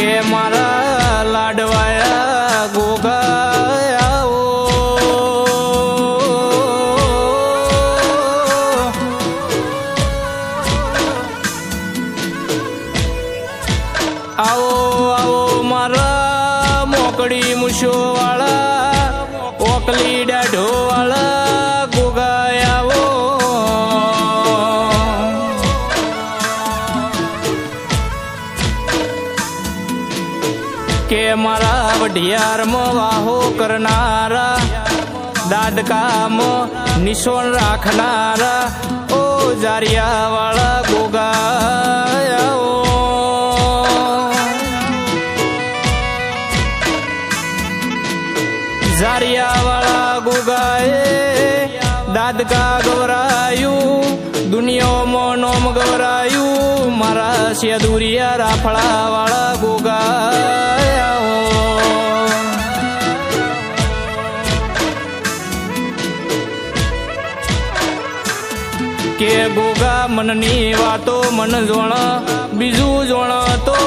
કે મારા લાડવાયા ગોગાયાઓ આવો આવો મારા મોકડી મૂછો વાળા ઓકલી દાઢો વાળા ગોગાયાઓ કે મારા વઢિયારમાં વાહો કરનારા દાદકામાં નિશોન રાખનારા ઓ જારિયા વાળા ગોગાયાઓ જારિયા વાળા ગોગાએ દાદકા ગવરાયું દુનિયામાં નોમ ગવરાયું મારા સેદુરિયા રાફળા વાળા ગોગાયાઓ કે ગોગા મનની વાતો મન જોણ બીજું જોણ તો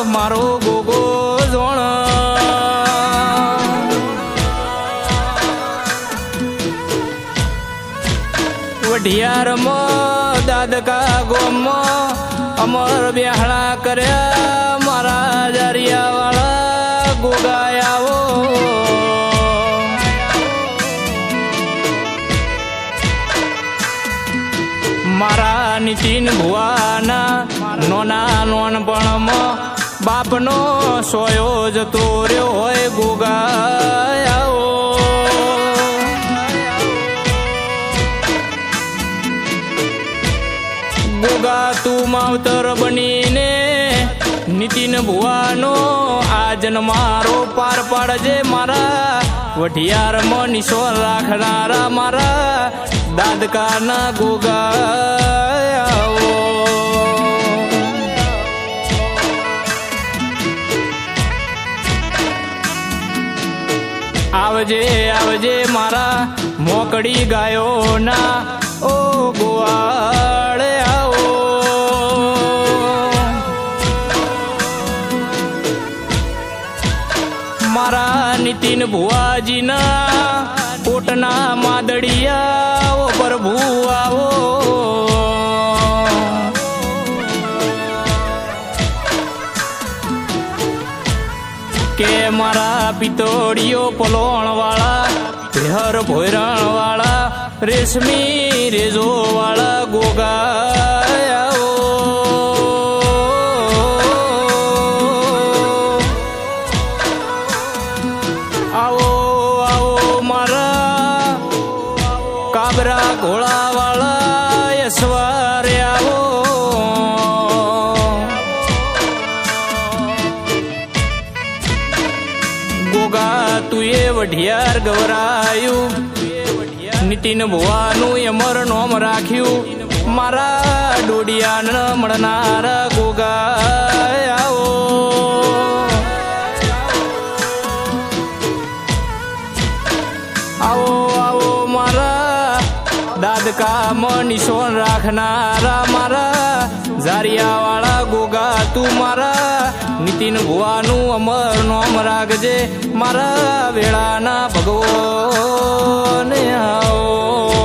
મારો ગોગો જોણ વઢિયારમાં દાદકા ગોમમાં અમર બેહણા કર્યા મારા જારિયા વાળા ગોગાયાઓ મારા નીતિન ભુવાના નોના નોનપણમાં બાપનો સોયો જતો રહ્યો હોય ગોગાયાઓ ગોગા તું માવતર બનીને નીતિન ભુવાનો આજન મારો પાર પાડજે મારા વઢિયારમાં નિશોન રાખનારા મારા દાદકાના ગોગાયાઓ આવજે આવજે મારા મોકડી ગાયોના ઓ ગોવાળે આવો મારા નીતિન ભુવાજીના કોટના માદડિયા ઓ પ્રભુ આવો કે મારા પિતોડીઓ પલોણ વાળા હર ભોયરણ વાળા રેશમી રેજો વાળા ગોગાયાઓ આવો આવો મારા કાબરા ઘોડા વાળા યશવારે આવો ગોગા તું એ વઢિયાર ગવરાયું નીતિન ભુવાનું અમર નોમ રાખ્યું મારા ડોડિયાન મળનારા ગોગાયાઓ આવો આવો મારા દાદકામાં નિશોન રાખનારા મારા જારિયા વાળા ગોગા તું મારા નીતિન ભુવાનું અમર નોમ રાખજે મારા વેળાના ભગવાન આવો